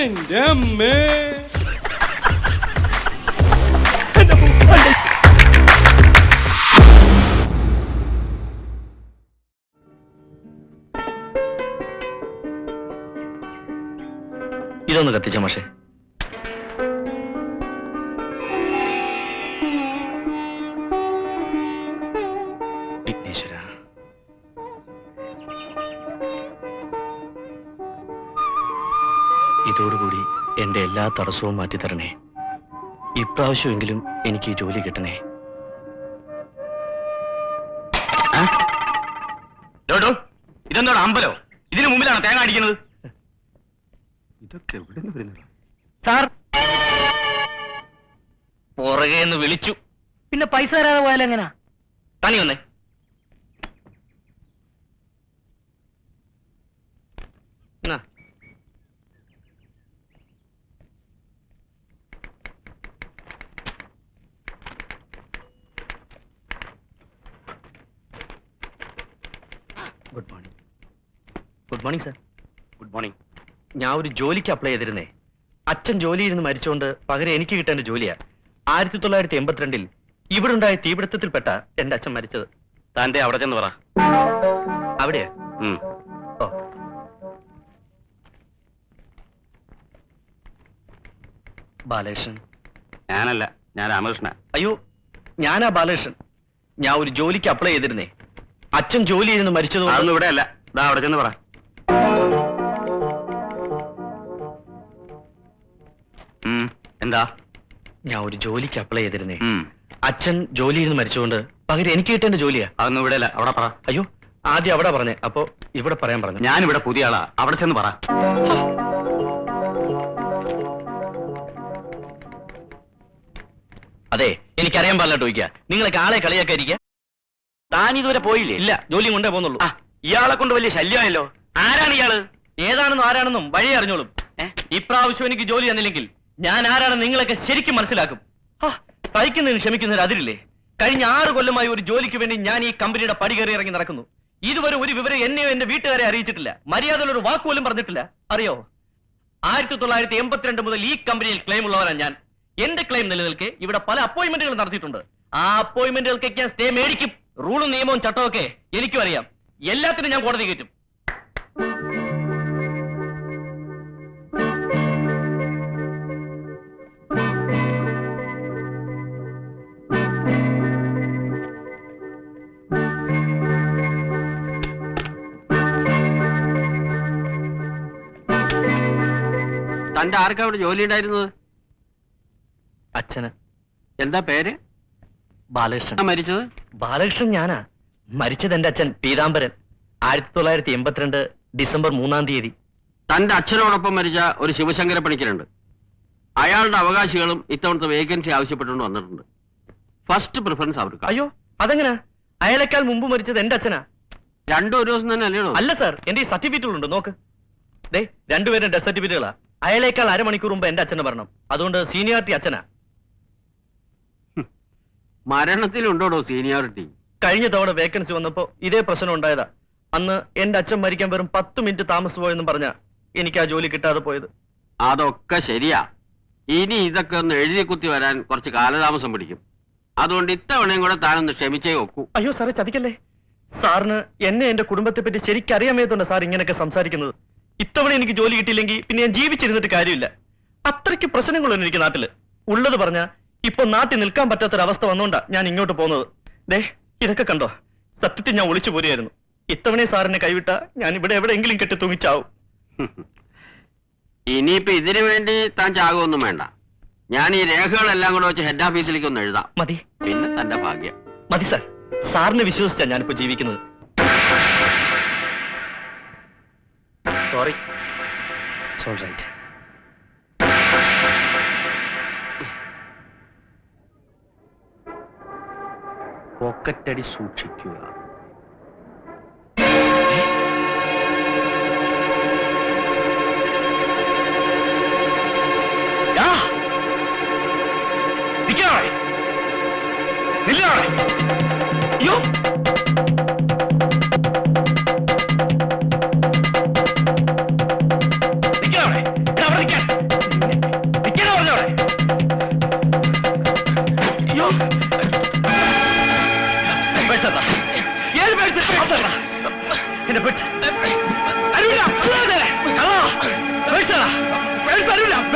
എന്റെ അമ്മേ. ഇതൊന്ന് കത്തിച്ച മാഷേ. വിഘ്നേശ്വര, ഇതോടുകൂടി എന്റെ എല്ലാ തടസ്സവും മാറ്റിത്തരണേ. ഇപ്രാവശ്യമെങ്കിലും എനിക്ക് ഈ ജോലി കിട്ടണേ. ഇതെന്താണ് അമ്പലോ? ഇതിനു മുമ്പിലാണ് തേങ്ങ അടിക്കുന്നത്. ഇതൊക്കെ എവിടെ നിന്ന് വരുന്നത്? സാർ പുറകെ എന്ന് വിളിച്ചു. പിന്നെ പൈസ തരാതെ പോയാൽ എങ്ങനാ? തനി വന്നേ. Good morning. Good morning sir. Good morning. ഞാൻ ഒരു ജോലിക്ക് അപ്ലൈ ചെയ്തിരുന്നേ. അച്ഛൻ ജോലിയിൽ നിന്ന് മരിച്ചുകൊണ്ട് പകരം എനിക്ക് കിട്ടേണ്ട ജോലിയാ. 1982 ഇവിടെ ഉണ്ടായ തീപിടുത്തത്തിൽപ്പെട്ട എന്റെ അച്ഛൻ മരിച്ചത്. താന്റെ അവിടെ ചെന്ന് പറ. അവിടെയാ? ഓ, ബാലകൃഷ്ണൻ? ഞാനല്ല, ഞാൻ രാമകൃഷ്ണ. അയ്യോ, ഞാനാ ബാലകൃഷ്ണൻ. ഞാൻ ഒരു ജോലിക്ക് അപ്ലൈ ചെയ്തിരുന്നേ. അച്ഛൻ ജോലിയിൽ നിന്ന് മരിച്ചത്. അതൊന്നും ഇവിടെ അല്ല, ദാ അവിടെ ചെന്ന് പറ. എന്താ? ഞാൻ ഒരു ജോലിക്ക് അപ്ലൈ ചെയ്തിരുന്നേ. അച്ഛൻ ജോലിയിൽ നിന്ന് മരിച്ചുകൊണ്ട് പകരം എനിക്ക് കിട്ടേണ്ട ജോലിയാ. അതൊന്നും ഇവിടെ അല്ല, അവിടെ പറ. അയ്യോ, ആദ്യം അവിടെ പറഞ്ഞേ, അപ്പൊ ഇവിടെ പറയാൻ പറഞ്ഞു. ഞാനിവിടെ പുതിയ ആളാ, അവിടെ ചെന്ന് പറ. അതെ, എനിക്കറിയാൻ പാടില്ല ചോദിക്കുക. നിങ്ങളൊക്കെ ആളെ കളിയാക്കാതിരിക്കുക. താൻ ഇതുവരെ പോയില്ലേ? ഇല്ല, ജോലിയും കൊണ്ടേ പോകുന്നുള്ളൂ. ഇയാളെ കൊണ്ട് വലിയ ശല്യമായല്ലോ. ആരാണ് ഇയാള്? ഏതാണെന്നും ആരാണെന്നും വഴി അറിഞ്ഞോളും. ഇപ്രാവശ്യം എനിക്ക് ജോലി തന്നില്ലെങ്കിൽ ഞാൻ ആരാണെന്ന് നിങ്ങളൊക്കെ ശരിക്കും മനസ്സിലാക്കും. സഹിക്കുന്നതിന് ക്ഷമിക്കുന്നതിന് അതിരില്ലേ? കഴിഞ്ഞ 6 കൊല്ലമായി ഒരു ജോലിക്ക് വേണ്ടി ഞാൻ ഈ കമ്പനിയുടെ പടി കയറി ഇറങ്ങി നടക്കുന്നു. ഇതുവരെ ഒരു വിവരം എന്നെയോ എന്റെ വീട്ടുകാരെ അറിയിച്ചിട്ടില്ല. മര്യാദയിൽ ഒരു വാക്കുപോലും പറഞ്ഞിട്ടില്ല. അറിയോ, 1982 മുതൽ ഈ കമ്പനിയിൽ ക്ലെയിം ഉള്ളവരാണ് ഞാൻ. എന്റെ ക്ലെയിം നിലനിൽക്കെ ഇവിടെ പല അപ്പോയിന്റ്മെന്റുകൾ നടത്തിയിട്ടുണ്ട്. ആ അപ്പോയിന്റ്മെന്റുകൾക്കൊക്കെ ഞാൻ സ്റ്റേ മേടിക്കും. റൂളും നിയമവും ചട്ടവും ഒക്കെ എനിക്കും അറിയാം. എല്ലാത്തിനും ഞാൻ കോടതി കയറ്റും. തന്റെ ആർക്കാ അവിടെ ജോലി ഉണ്ടായിരുന്നത്? അച്ഛന്. എന്താ പേര്? ബാലകൃഷ്ണൻ. മരിച്ചത്? ബാലകൃഷ്ണൻ ഞാനാ. മരിച്ചത് എന്റെ അച്ഛൻ പീതാംബരൻ. 1982 ഡിസംബർ 3 തന്റെ അച്ഛനോടൊപ്പം മരിച്ച ഒരു ശിവശങ്കര പണിക്കരുണ്ട്. അയാളുടെ അവകാശികളും ഇത്തവണത്തെ വേക്കൻസി ആവശ്യപ്പെട്ടുകൊണ്ട് വന്നിട്ടുണ്ട്. ഫസ്റ്റ് പ്രിഫറൻസ് അവർക്ക്. അയ്യോ, അതെങ്ങനാ? അയാളെക്കാൾ മുമ്പ് മരിച്ചത് എന്റെ അച്ഛനാ. രണ്ടും ഒരു ദിവസം തന്നെ അല്ലയോ? അല്ല സാർ, എന്റെ ഈ സർട്ടിഫിക്കറ്റുകളുണ്ട്, നോക്ക്. ദേ, രണ്ടുപേരും ഡെത്ത് സർട്ടിഫിക്കറ്റുകളാ. അയാളേക്കാൾ അരമണിക്കൂർ മുമ്പ് എന്റെ അച്ഛന് പറഞ്ഞു. അതുകൊണ്ട് സീനിയോറിറ്റി അച്ഛനാ. മരണത്തിലുണ്ടോടോ സീനിയോറിറ്റി? കഴിഞ്ഞ തവണ വേക്കൻസി വന്നപ്പോ ഇതേ പ്രശ്നം ഉണ്ടായതാ. അന്ന് എന്റെ അച്ഛൻ മരിക്കാൻ വെറും 10 മിനിറ്റ് താമസിച്ചു പോയെന്നും പറഞ്ഞാ എനിക്ക് ആ ജോലി കിട്ടാതെ പോയത്. അതൊക്കെ ശരിയാ. ഇനി ഇതൊക്കെ ഒന്ന് എഴുതി കുത്തി വരാൻ കുറച്ച് കാലതാമസം പിടിക്കും. അതുകൊണ്ട് ഇത്തവണയും കൂടെ താനൊന്ന് ക്ഷമിച്ചേ ഒക്കൂ. അയ്യോ സാറേ, ചതിക്കല്ലേ. സാറിന് എന്നെ എന്റെ കുടുംബത്തെ പറ്റി ശരിക്കറിയാമേതുകൊണ്ട് സാർ ഇങ്ങനെയൊക്കെ സംസാരിക്കുന്നത്. ഇത്തവണ എനിക്ക് ജോലി കിട്ടിയില്ലെങ്കിൽ പിന്നെ ഞാൻ ജീവിച്ചിരുന്നിട്ട് കാര്യമില്ല. അത്രയ്ക്ക് പ്രശ്നങ്ങളൊന്നും എനിക്ക് നാട്ടില്. ഉള്ളത് പറഞ്ഞ ഇപ്പൊ നാട്ടിൽ നിൽക്കാൻ പറ്റാത്തൊരവസ്ഥ വന്നോണ്ടാ ഞാൻ ഇങ്ങോട്ട് പോകുന്നത്. ദേ, ഇതൊക്കെ കണ്ടോ? സത്യത്തിൽ ഞാൻ ഒളിച്ചു പോരുകയായിരുന്നു. ഇത്തവണ സാറിനെ കൈവിട്ട ഞാൻ ഇവിടെ എവിടെയെങ്കിലും കെട്ടി തൂങ്ങിച്ചാവും. ഇനിയിപ്പോ ഇതിനു വേണ്ടി താൻ ചാകുമൊന്നും വേണ്ട. ഞാൻ ഈ രേഖകളെല്ലാം കൂടെ വെച്ച് ഹെഡ് ഓഫീസിലേക്ക് ഒന്ന് എഴുതാം. മതി. പിന്നെ തന്റെ ഭാഗ്യം. മതി സാർ. സാറിനെ വിശ്വസിച്ചാ ഞാനിപ്പോ ജീവിക്കുന്നത്. സോറി. റൈറ്റ്. പോക്കറ്റടി സൂക്ഷിക്കുക.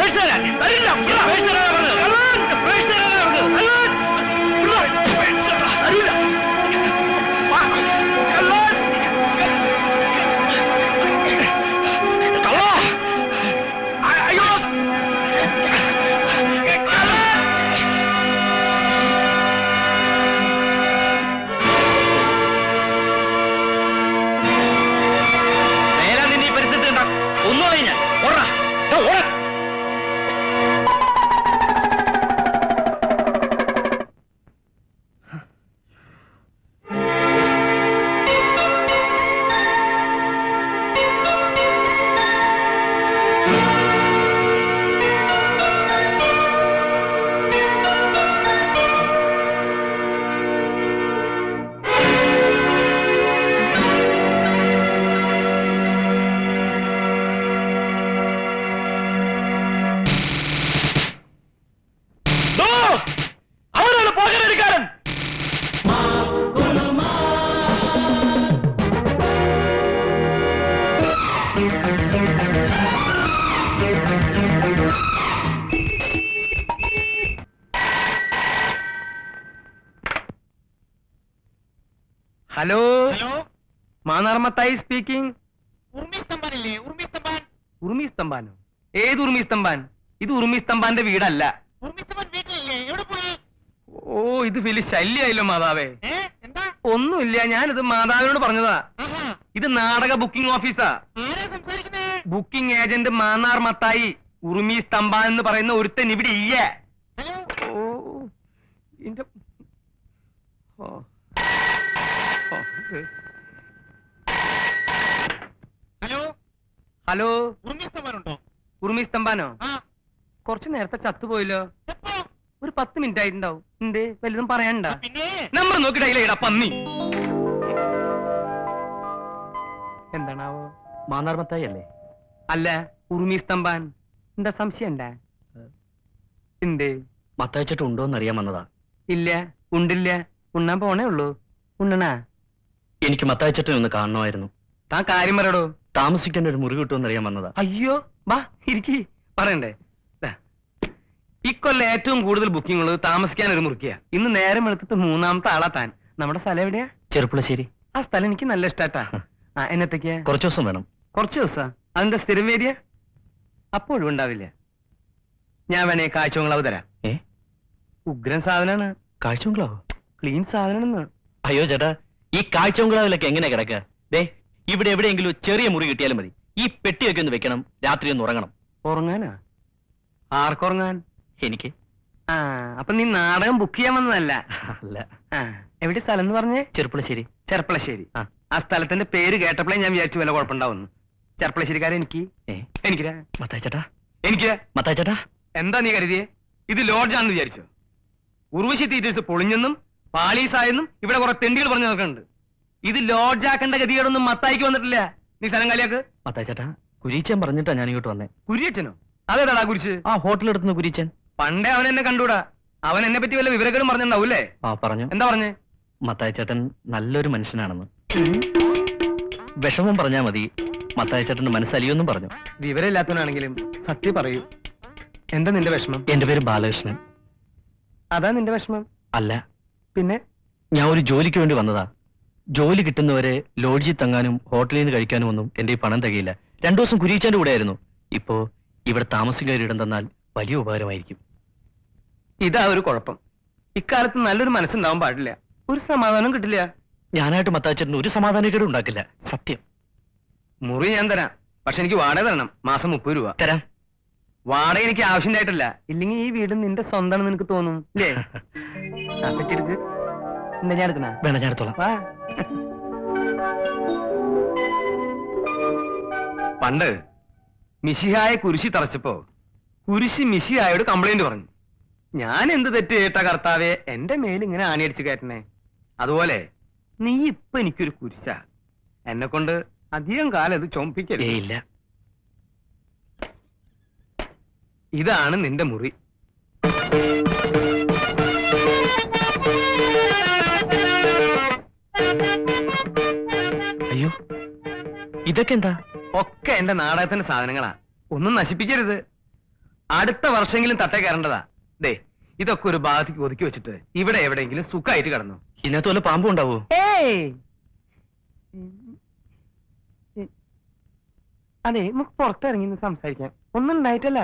പേഴ്സ് തരാൻ. തരില്ല. പേഴ്സ് തരാനാ പറഞ്ഞത്. പേഴ്സ് തരാനാ പറഞ്ഞത്. തരില്ല. Hello Mannar Mathai speaking. ഉറുമി സ്തംഭാനോ? ഏത് ഉറുമി സ്തംഭാൻ? ഇത് ഉറുമി സ്തംഭാന്റെ വീടല്ല. ഓ, ഇത് വലിയ ശല്യായല്ലോ മാതാവേ. ഒന്നുമില്ല, ഞാനിത് മാതാവിനോട് പറഞ്ഞതാ. ഇത് നാടക ബുക്കിംഗ് ഓഫീസാ. Booking agent Mannar Mathai. ഉറുമി സ്തംഭാൻ എന്ന് പറയുന്ന ഒരുത്തൻ ഇവിടെ ഇല്ല. ഓ, ഇന്റെ ഓ ഹലോ, ഉറുമി സ്തംഭാനോ? കുറച്ചു നേരത്തെ ചത്തുപോയല്ലോ. ഒരു 10 മിനിറ്റ് ആയിട്ടുണ്ടാവും. എന്തേ, വലുതും പറയാനുണ്ട? നമ്പർ നോക്കിയിടയില്ല പന്നി. എന്താണാവോ? മാന്നാർ മത്തായി അല്ലേ? അല്ല, ഉറുമി സ്തംഭാൻ. എന്താ സംശയം? എന്തേ? മത്തായിച്ചിട്ട് ഉണ്ടോന്ന് അറിയാൻ വന്നതാ. ഇല്ല, ഉണ്ടില്ല. ഉണ്ണാൻ പോണേ ഉള്ളൂ. ഉണ്ണണാ? എനിക്ക് മത്തായിച്ചേട്ടനെ ഒന്ന് കാണണമായിരുന്നു. താൻ കാര്യം പറയടോ. താമസിക്കേണ്ട ഒരു മുറി കിട്ടുമെന്ന് അറിയാൻ വന്നതാ. അയ്യോ, വാ ഇരിക്കി. പറയണ്ടേ? ഇക്കൊല്ലം ഏറ്റവും കൂടുതൽ ബുക്കിംഗ് ഉള്ളത് താമസിക്കാൻ ഒരു മുറിക്കുക. ഇന്ന് നേരം എടുത്തിട്ട് 3ാമത്തെ ആളാ താൻ. നമ്മുടെ സ്ഥലം എവിടെയാ? ചെറുപ്പുളശ്ശേരി. ആ സ്ഥലം എനിക്ക് നല്ല ഇഷ്ടാട്ടാ. എന്നത്തേക്കാ? കുറച്ചു ദിവസം വേണം. കുറച്ചു ദിവസം? അതിന്റെ സ്ഥിരം വേരിയ? അപ്പോൾ ഒഴിവുണ്ടാവില്ല. ഞാൻ വേണേ കാഴ്ചകളവ് തരാം. ഉഗ്രൻ സാധനാണ്. കാഴ്ചകളാവോ? ക്ലീൻ സാധനം. അയ്യോ ചേട്ടാ, ഈ കാഴ്ചകളവിലൊക്കെ എങ്ങനെ കിടക്കുക? ദേ, ഇവിടെ എവിടെയെങ്കിലും ചെറിയ മുറി കിട്ടിയാലും മതി. ഈ പെട്ടിയൊക്കെ ഒന്ന് വെക്കണം, രാത്രി ഒന്ന് ഉറങ്ങണം. ഉറങ്ങാനാ? ആർക്കുറങ്ങാൻ? എനിക്ക്. ആ, അപ്പൊ നീ നാടകം ബുക്ക് ചെയ്യാൻ വന്നതല്ല? അല്ല. എവിടെ സ്ഥലം എന്ന് പറഞ്ഞേ? ചെറുപ്പുളശ്ശേരി. ചെർപ്പളശ്ശേരി. ആ സ്ഥലത്തിന്റെ പേര് കേട്ടപ്പോഴേ ഞാൻ വിചാരിച്ചു വല്ല കുഴപ്പമുണ്ടാവുന്നു. ചെർപ്പളശ്ശേരിക്കാരെ എനിക്ക്. എനിക്കാ? മത്തായിച്ചേട്ടാ. എനിക്ക്. മത്തായിച്ചേട്ടാ, എന്താ നീ കരുതിയേ? ഇത് ലോഡ്ജാണെന്ന് വിചാരിച്ചോ? ഉർവശി തീറ്റേഴ്സ് പൊളിഞ്ഞെന്നും പാളീസായെന്നും ഇവിടെ കുറെ തെണ്ടികൾ പറഞ്ഞു നോക്കുന്നുണ്ട്. ഇത് ലോഡ്ജാക്കേണ്ട ഗതികേടൊന്നും മത്തായിക്ക് വന്നിട്ടില്ല. നീ സ്ഥലം കാലിയാക്ക്. മത്തായിച്ചേട്ടാ, കുരീച്ചൻ പറഞ്ഞിട്ടാ ഞാൻ ഇങ്ങോട്ട് വന്നേ. കുരിയച്ചനോ? അതേടാ കുരിച്ച്? ആ ഹോട്ടലെടുത്തുന്ന കുരീച്ചൻ. പണ്ടേ അവൻ എന്നെ കണ്ടൂടാ. അവൻ എന്നെ പറ്റി വല്ല വിവരങ്ങളും പറഞ്ഞിട്ടുണ്ടാവൂല്ലേ? ആ, പറഞ്ഞു. എന്താ പറഞ്ഞേ? മത്തായിച്ചേട്ടൻ നല്ലൊരു മനുഷ്യനാണെന്ന്. വിഷമം പറഞ്ഞാ മതി, മത്തായിച്ചേട്ടന്റെ മനസ്സലിയൊന്നും പറഞ്ഞു. വിവരമില്ലാത്തവനാണെങ്കിലും സത്യം പറയൂ. എന്താ നിന്റെ വിഷമം? എന്റെ പേര് ബാലകൃഷ്ണൻ. അതാ നിന്റെ വിഷമം? അല്ല. പിന്നെ? ഞാൻ ഒരു ജോലിക്ക് വേണ്ടി വന്നതാ. ജോലി കിട്ടുന്നവരെ ലോഡ്ജിൽ തങ്ങാനും ഹോട്ടലിൽ നിന്ന് കഴിക്കാനും ഒന്നും എന്റെ ഈ പണം തികയില്ല. 2 ദിവസം കുരീച്ചന്റെ കൂടെ ആയിരുന്നു. ഇപ്പോ ഇവിടെ താമസിക്കാൻ ഇടം തന്നാൽ വലിയ ഉപകാരമായിരിക്കും. ഇതാ ഒരു കുഴപ്പം. ഇക്കാലത്ത് നല്ലൊരു മനസ്സുണ്ടാവാൻ പാടില്ല. ഒരു സമാധാനം കിട്ടില്ല. ഞാനായിട്ട് മത്താച്ചേട്ടന് ഒരു സമാധാനക്കേടും ഉണ്ടാക്കില്ല, സത്യം. മുറി ഞാൻ തരാം. പക്ഷെ എനിക്ക് വാടക തരണം. മാസം 30 രൂപ തരാം. വാടക എനിക്ക് ആവശ്യമായിട്ടല്ല. ഇല്ലെങ്കിൽ ഈ വീട് നിന്റെ സ്വന്തമാണെന്ന് നിനക്ക് തോന്നും അല്ലേ? എന്താ ഞാൻ എടുക്കണ? വേണം, ഞാൻ എടുത്തോളാം. പണ്ട് മിശിഹായെ കുരിശി തറച്ചപ്പോ കുരിശി മിശിഹായോട് കംപ്ലൈന്റ് പറഞ്ഞു. ഞാൻ എന്ത് തെറ്റ് കേട്ടാ കർത്താവെ എന്റെ മേലിങ്ങനെ ആണിയടിച്ച് കയറ്റണേ? അതുപോലെ നീ ഇപ്പൊ എനിക്കൊരു കുരിശ. എന്നെ കൊണ്ട് അധികം കാലം ഇത് ചൊമ്പിക്കല്ലേ? ഇല്ല. ഇതാണ് നിന്റെ മുറി. അയ്യോ, ഇതൊക്കെ എന്താ? ഒക്കെ എന്റെ നാടകത്തിന്റെ സാധനങ്ങളാ. ഒന്നും നശിപ്പിക്കരുത്. അടുത്ത വർഷമെങ്കിലും തട്ടേ കയറേണ്ടതാ. ദേ ഇതൊക്കെ ഒരു ഭാഗത്തേക്ക് ഒതുക്കി വെച്ചിട്ട് ഇവിടെ എവിടെയെങ്കിലും സുഖമായിട്ട് കിടന്നു. ഇതിനകത്ത് വല്ല പാമ്പും ഉണ്ടാവോ? അതെ, നമുക്ക് പുറത്തിറങ്ങി സംസാരിക്കാം. ഒന്നും ഉണ്ടായിട്ടല്ല.